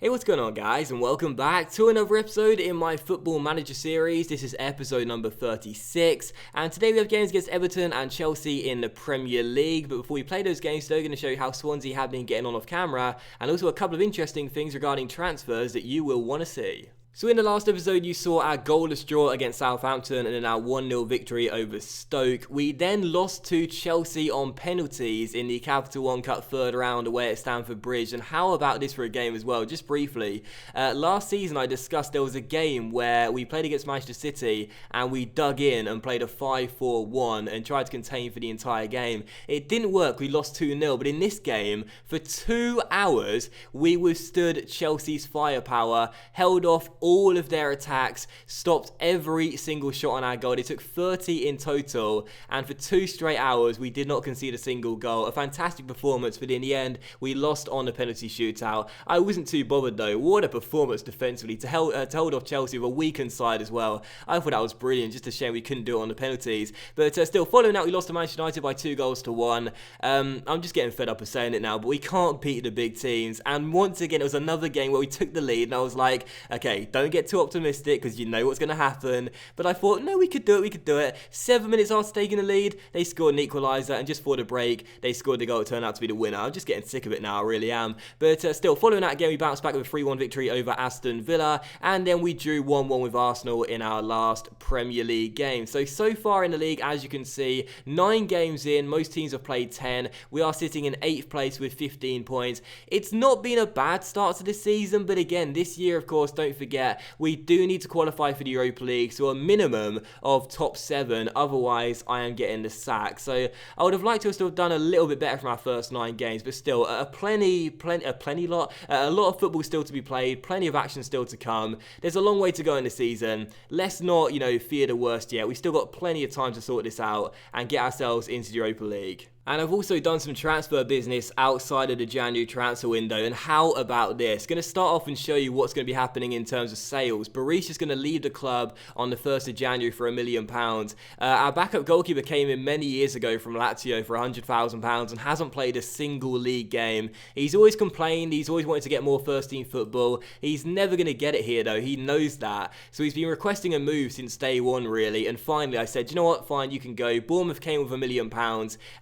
Hey, what's going on, guys, and welcome back to another episode in my Football Manager series. This is episode number 36, and today we have games against Everton and Chelsea in the Premier League. But before we play those games, today we're going to show you how Swansea have been getting on off camera, and also a couple of interesting things regarding transfers that you will want to see. So in the last episode, you saw our goalless draw against Southampton and then our 1-0 victory over Stoke. We then lost to Chelsea on penalties in the Capital One Cup third round away at Stamford Bridge. And how about this for a game as well? Just briefly, last season I discussed there was a game where we played against Manchester City and we dug in and played a 5-4-1 and tried to contain for the entire game. It didn't work, we lost 2-0, but in this game, for 2 hours, we withstood Chelsea's firepower, held off all of their attacks, stopped every single shot on our goal. They took 30 in total, and for 2 straight hours we did not concede a single goal. A fantastic performance, but in the end we lost on the penalty shootout. I wasn't too bothered though. What a performance defensively to hold off Chelsea with a weakened side as well. I thought that was brilliant. Just a shame we couldn't do it on the penalties, but still, following that, we lost to Manchester United by 2-1. I'm just getting fed up of saying it now, but we can't beat the big teams, and once again it was another game where we took the lead and I was like, okay, don't get too optimistic because you know what's going to happen. But I thought, no, we could do it. 7 minutes after taking the lead, they scored an equaliser, and just for the break, they scored the goal that turned out to be the winner. I'm just getting sick of it now, I really am. But still, following that game, we bounced back with a 3-1 victory over Aston Villa, and then we drew 1-1 with Arsenal in our last Premier League game. So far in the league, as you can see, 9 games in, most teams have played 10. We are sitting in 8th place with 15 points. It's not been a bad start to the season, but again, this year, of course, don't forget, we do need to qualify for the Europa League, so a minimum of top 7, otherwise I am getting the sack. So I would have liked to have done a little bit better from our first 9 games, but still, a lot of football still to be played, plenty of action still to come. There's a long way to go in the season. Let's not, fear the worst yet. We've still got plenty of time to sort this out and get ourselves into the Europa League. And I've also done some transfer business outside of the January transfer window, and how about this? Going to start off and show you what's going to be happening in terms of sales. Berisha's going to leave the club on the 1st of January for £1 million. Our backup goalkeeper came in many years ago from Lazio for £100,000 and hasn't played a single league game. He's always complained, he's always wanted to get more first team football. He's never going to get it here though, he knows that. So he's been requesting a move since day one really, and finally I said, you know what, fine, you can go. Bournemouth came with £1 million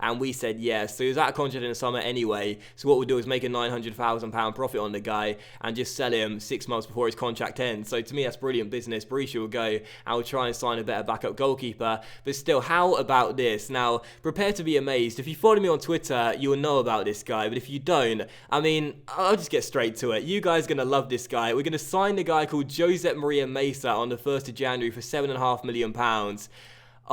and we said yes. So he was out of contract in the summer anyway, so what we'll do is make a £900,000 profit on the guy and just sell him 6 months before his contract ends. So to me that's brilliant business. Berisha will go and we'll try and sign a better backup goalkeeper. But still, how about this? Now, prepare to be amazed. If you follow me on Twitter, you'll know about this guy, but if you don't, I mean, I'll just get straight to it. You guys are going to love this guy. We're going to sign the guy called Josep Maria Mesa on the 1st of January for £7.5 million.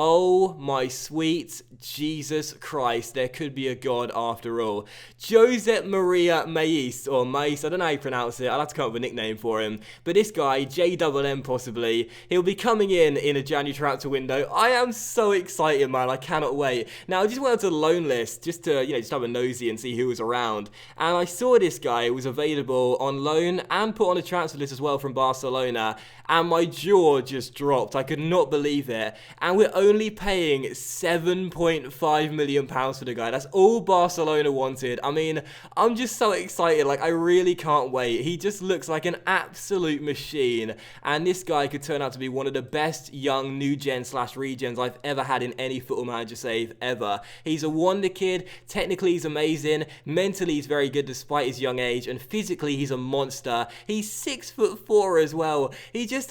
Oh my sweet Jesus Christ, there could be a God after all. Josep Maria Maíz, or Maíz, I don't know how you pronounce it, I'll have to come up with a nickname for him. But this guy, JMM possibly, he'll be coming in a January transfer window. I am so excited, man, I cannot wait. Now, I just went to the loan list just to, just have a nosy and see who was around. And I saw this guy was available on loan and put on a transfer list as well from Barcelona. And my jaw just dropped, I could not believe it. And we're only paying £7.5 million for the guy. That's all Barcelona wanted. I mean, I'm just so excited. Like, I really can't wait. He just looks like an absolute machine. And this guy could turn out to be one of the best young new gen / regens I've ever had in any Football Manager save ever. He's a wonder kid. Technically, he's amazing. Mentally, he's very good despite his young age. And physically, he's a monster. He's 6'4" as well.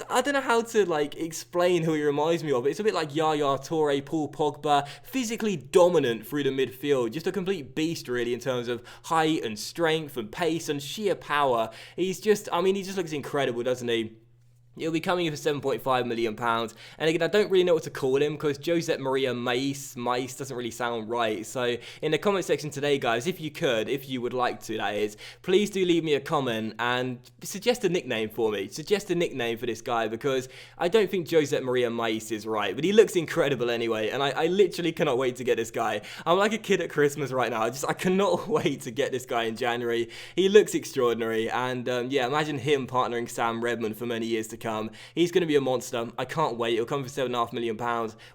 I don't know how to explain who he reminds me of. It's a bit like Yaya Toure, Paul Pogba, physically dominant through the midfield, just a complete beast really in terms of height and strength and pace and sheer power. He just looks incredible, doesn't he? He'll be coming in for £7.5 million. And again, I don't really know what to call him because Josep Maria Maíz doesn't really sound right. So in the comment section today, guys, if you would like to, that is, please do leave me a comment and suggest a nickname for me. Suggest a nickname for this guy because I don't think Josep Maria Maíz is right. But he looks incredible anyway. And I literally cannot wait to get this guy. I'm like a kid at Christmas right now. I cannot wait to get this guy in January. He looks extraordinary. And yeah, imagine him partnering Sam Redmond for many years to come. He's going to be a monster. I can't wait. He'll come for £7.5 million.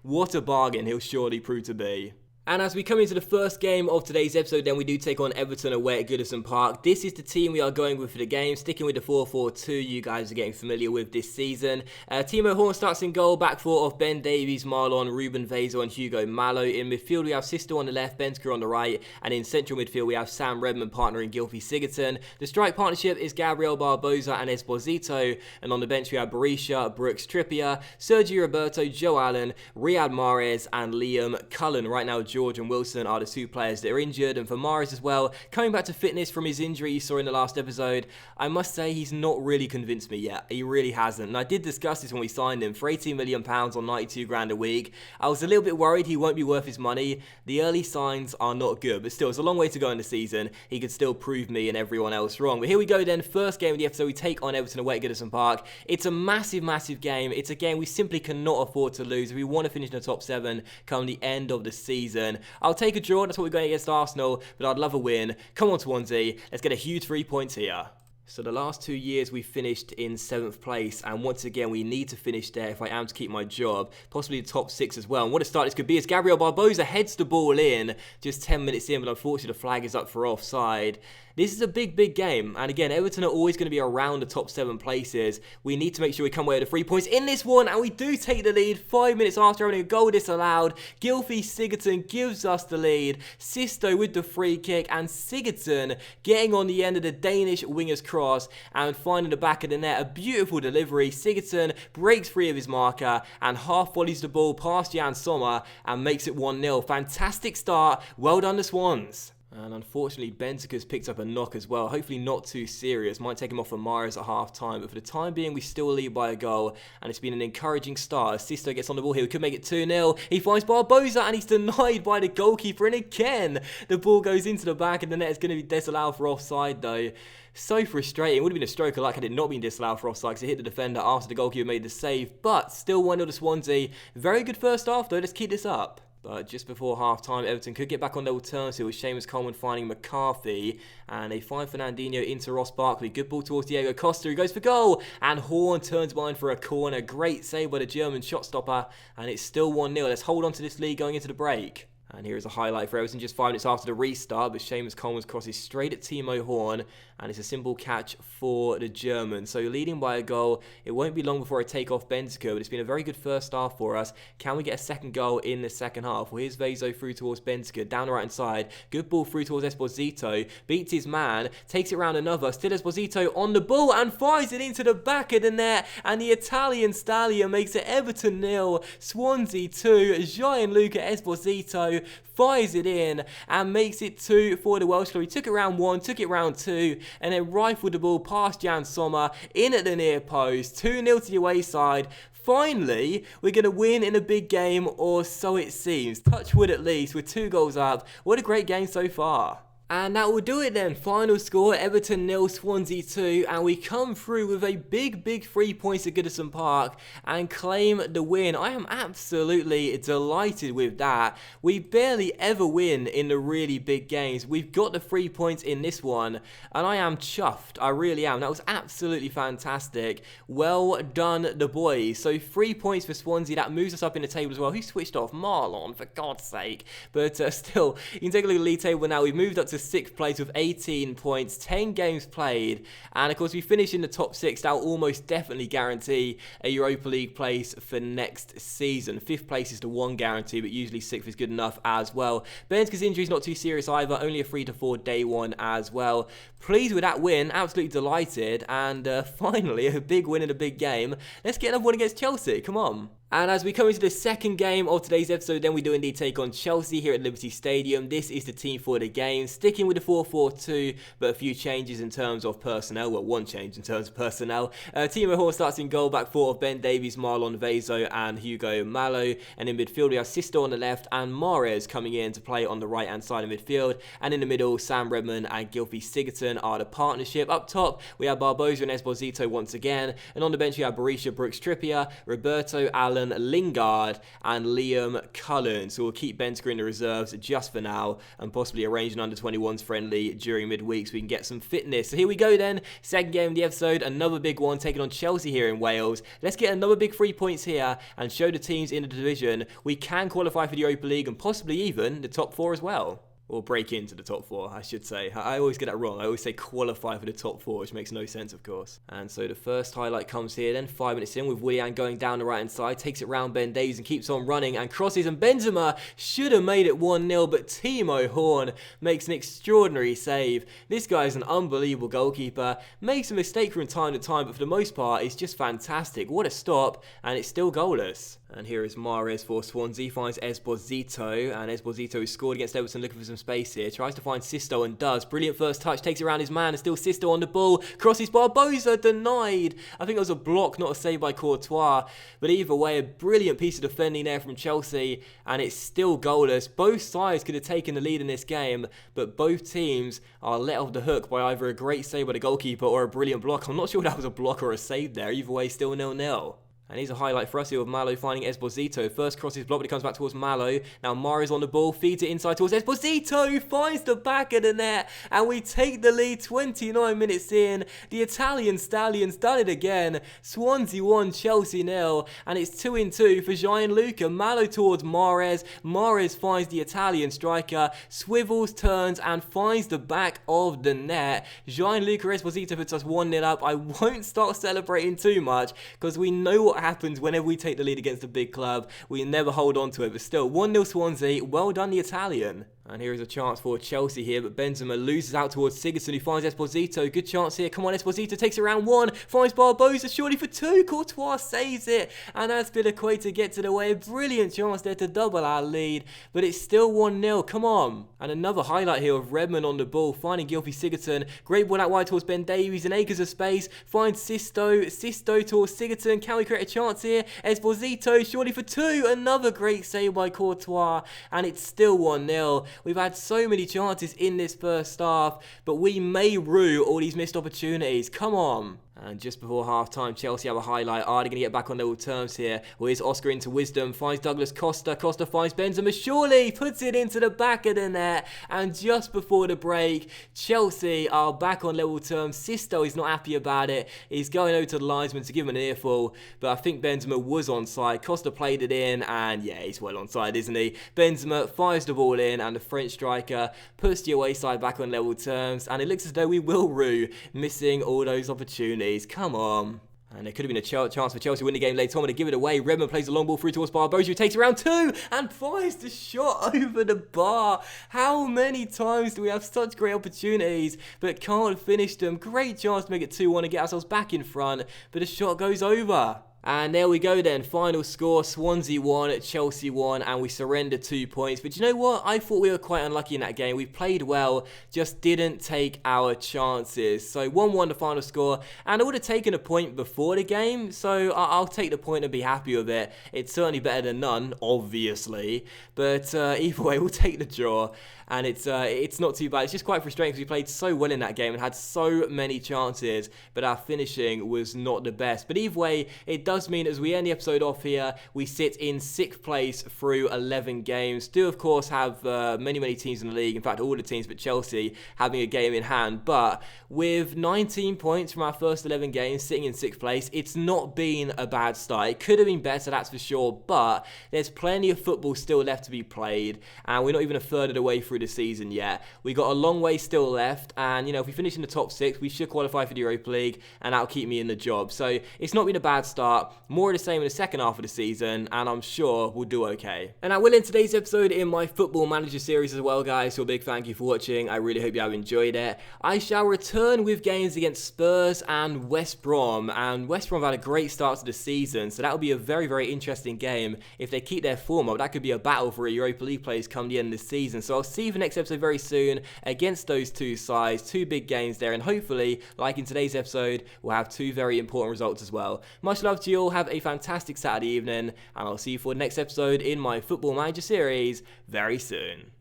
What a bargain he'll surely prove to be. And as we come into the first game of today's episode, then we do take on Everton away at Goodison Park. This is the team we are going with for the game, sticking with the 4-4-2 you guys are getting familiar with this season. Timo Horn starts in goal, back four of Ben Davies, Marlon, Ruben Vezo and Hugo Mallow. In midfield we have Sisto on the left, Benteke on the right, and in central midfield we have Sam Redmond partnering Gylfi Sigurdsson. The strike partnership is Gabriel Barbosa and Esposito, and on the bench we have Berisha, Brooks Trippier, Sergio Roberto, Joe Allen, Riyad Mahrez and Liam Cullen. Right now George and Wilson are the two players that are injured, and for Mahrez as well, coming back to fitness from his injury you saw in the last episode, I must say he's not really convinced me yet. He really hasn't, and I did discuss this when we signed him for £18 million on 92 grand a week. I was a little bit worried he won't be worth his money. The early signs are not good, but still, it's a long way to go in the season. He could still prove me and everyone else wrong. But here we go then, first game of the episode, we take on Everton away at Goodison Park. It's a massive game. It's a game we simply cannot afford to lose if we want to finish in the top 7 come the end of the season. I'll take a draw, that's what we're going against Arsenal, but I'd love a win. Come on Swansea, let's get a huge 3 points here. So the last 2 years we finished in 7th place, and once again we need to finish there if I am to keep my job, possibly the top 6 as well. And what a start this could be as Gabriel Barbosa heads the ball in just 10 minutes in, but unfortunately the flag is up for offside. This is a big game, and again, Everton are always going to be around the top 7 places. We need to make sure we come away with the 3 points in this one, and we do take the lead 5 minutes after having a goal disallowed. Gylfi Sigurdsson gives us the lead. Sisto with the free kick, and Sigurdsson getting on the end of the Danish winger's cross and finding the back of the net. A beautiful delivery. Sigurdsson breaks free of his marker and half volleys the ball past Jan Sommer and makes it 1-0. Fantastic start. Well done the Swans. And unfortunately, Benteke's picked up a knock as well. Hopefully not too serious. Might take him off for Mahrez at half-time. But for the time being, we still lead by a goal. And it's been an encouraging start. As Sisto gets on the ball here, we could make it 2-0. He finds Barbosa and he's denied by the goalkeeper. And again, the ball goes into the back and the net is going to be disallowed for offside though. So frustrating. It would have been a stroke of luck had it not been disallowed for offside because it hit the defender after the goalkeeper made the save. But still 1-0 to Swansea. Very good first half though. Let's keep this up. But just before half-time, Everton could get back on their alternative with Seamus Coleman finding McCarthy. And they find Fernandinho into Ross Barkley. Good ball towards Diego Costa, who goes for goal. And Horn turns behind for a corner. Great save by the German shot stopper. And it's still 1-0. Let's hold on to this lead going into the break. And here is a highlight for Everton just 5 minutes after the restart, but Seamus Coleman's crosses straight at Timo Horn, and it's a simple catch for the German. So leading by a goal, it won't be long before I take off Benteke, but it's been a very good first half for us. Can we get a second goal in the second half? Well, here's Vezo through towards Benteke, down the right hand side. Good ball through towards Esposito, beats his man, takes it round another, still Esposito on the ball, and fires it into the back of the net, and the Italian Stallion makes it Everton 0, Swansea 2, Gianluca Esposito fires it in and makes it 2 for the Welsh club. He took it round 1, took it round 2, and then rifled the ball past Jan Sommer in at the near post. 2-0 to the away side. Finally, we're going to win in a big game, or so it seems. Touch wood at least, with 2 goals up. What a great game so far. And that will do it then. Final score, Everton 0, Swansea 2. And we come through with a big 3 points at Goodison Park and claim the win. I am absolutely delighted with that. We barely ever win in the really big games. We've got the 3 points in this one. And I am chuffed. I really am. That was absolutely fantastic. Well done, the boys. So 3 points for Swansea. That moves us up in the table as well. Who switched off? Marlon, for God's sake. But still, you can take a look at the league table now. We've moved up to 6th place with 18 points, 10 games played, and of course we finish in the top 6. That will almost definitely guarantee a Europa League place for next season. 5th place is the one guarantee, but usually 6th is good enough as well. Benteke's injury is not too serious either, only a 3 to 4 day one as well. Pleased with that win, absolutely delighted, and finally a big win in a big game. Let's get another one against Chelsea, come on. And as we come into the second game of today's episode, then we do indeed take on Chelsea here at Liberty Stadium. This is the team for the game, sticking with the 4-4-2, but a few changes in terms of personnel. Well, one change in terms of personnel. Timo Horn starts in goal, back four of Ben Davies, Marlon Vezo and Hugo Mallow. And in midfield, we have Sisto on the left and Mahrez coming in to play on the right-hand side of midfield. And in the middle, Sam Redmond and Gylfi Sigurdsson are the partnership. Up top, we have Barbosa and Esposito once again. And on the bench, we have Berisha, Brooks Trippier, Roberto, Allen, Allen, Lingard, and Liam Cullen. So we'll keep Bentancur in the reserves just for now and possibly arrange an under-21s friendly during midweek so we can get some fitness. So here we go then, second game of the episode, another big one, taking on Chelsea here in Wales. Let's get another big 3 points here and show the teams in the division we can qualify for the Europa League and possibly even the top 4 as well. Or break into the top 4, I should say. I always get that wrong. I always say qualify for the top 4, which makes no sense, of course. And so the first highlight comes here then, 5 minutes in, with Willian going down the right-hand side, takes it round Ben Davies and keeps on running and crosses, and Benzema should have made it 1-0, but Timo Horn makes an extraordinary save. This guy is an unbelievable goalkeeper, makes a mistake from time to time, but for the most part, it's just fantastic. What a stop, and it's still goalless. And here is Mahrez for Swansea, finds Esposito, and Esposito who scored against Everton looking for some space here, tries to find Sisto and does. Brilliant first touch, takes it around his man, and still Sisto on the ball, crosses Barbosa, denied. I think it was a block, not a save by Courtois, but either way, a brilliant piece of defending there from Chelsea, and it's still goalless. Both sides could have taken the lead in this game, but both teams are let off the hook by either a great save by the goalkeeper or a brilliant block. I'm not sure if that was a block or a save there, either way, still 0-0. And here's a highlight for us here with Malo finding Esposito. First cross is blocked, but he comes back towards Malo. Now Mahrez on the ball, feeds it inside towards Esposito, who finds the back of the net. And we take the lead 29 minutes in. The Italian Stallions done it again. Swansea 1, Chelsea 0. And it's 2-2 for Gianluca. Malo towards Mahrez. Mahrez finds the Italian striker, swivels, turns, and finds the back of the net. Gianluca Esposito puts us 1-0 up. I won't start celebrating too much because we know what happens whenever we take the lead against a big club. We never hold on to it, but still 1-0 Swansea. Well done, the Italian. And here is a chance for Chelsea here, but Benzema loses out towards Sigurdsson, who finds Esposito. Good chance here. Come on, Esposito takes it around 1, finds Barbosa, surely for 2. Courtois saves it, and Azpilicueta gets it away. A brilliant chance there to double our lead, but it's still 1-0. Come on. And another highlight here of Redmond on the ball, finding Gylfi Sigurdsson. Great ball out wide towards Ben Davies, and acres of space. Finds Sisto towards Sigurdsson. Can we create a chance here? Esposito, surely for 2. Another great save by Courtois, and it's still 1-0. We've had so many chances in this first half, but we may rue all these missed opportunities. Come on. And just before half-time, Chelsea have a highlight. Are they going to get back on level terms here? Well, here's Oscar into Wisdom, finds Douglas Costa. Costa finds Benzema, surely puts it into the back of the net. And just before the break, Chelsea are back on level terms. Sisto is not happy about it. He's going over to the linesman to give him an earful, but I think Benzema was onside. Costa played it in, and yeah, he's well onside, isn't he? Benzema fires the ball in, and the French striker puts the away side back on level terms. And it looks as though we will rue missing all those opportunities. Come on. And there could have been a chance for Chelsea to win the game later on, to give it away. Redmond plays the long ball through towards Barbosa, who takes it round 2 and fires the shot over the bar. How many times do we have such great opportunities but can't finish them? Great chance to make it 2-1 and get ourselves back in front, but the shot goes over. And there we go then, final score, Swansea 1, Chelsea 1, and we surrendered 2 points. But you know what? I thought we were quite unlucky in that game. We played well, just didn't take our chances. So 1-1 the final score, and I would have taken a point before the game, so I'll take the point and be happy with it. It's certainly better than none, obviously, but either way, we'll take the draw. And it's not too bad. It's just quite frustrating because we played so well in that game and had so many chances, but our finishing was not the best. But either way, it does mean as we end the episode off here, we sit in 6th place through 11 games. Do of course have many teams in the league, in fact all the teams but Chelsea having a game in hand, but with 19 points from our first 11 games sitting in 6th place, it's not been a bad start. It could have been better, that's for sure, but there's plenty of football still left to be played, and we're not even a third of the way through the season yet. We got a long way still left, and you know, if we finish in the top 6, we should qualify for the Europa League, and that'll keep me in the job. So it's not been a bad start. More of the same in the second half of the season, and I'm sure we'll do okay. And that will end today's episode in my Football Manager series as well, guys. So a big thank you for watching. I really hope you have enjoyed it. I shall return with games against Spurs and West Brom, and West Brom have had a great start to the season, so that'll be a very interesting game. If they keep their form up, that could be a battle for a Europa League place come the end of the season. So I'll see you for the next episode very soon against those two sides. 2 big games there, and hopefully, like in today's episode, we'll have 2 very important results as well. Much love to you all. Have a fantastic Saturday evening, and I'll see you for the next episode in my Football Manager series very soon.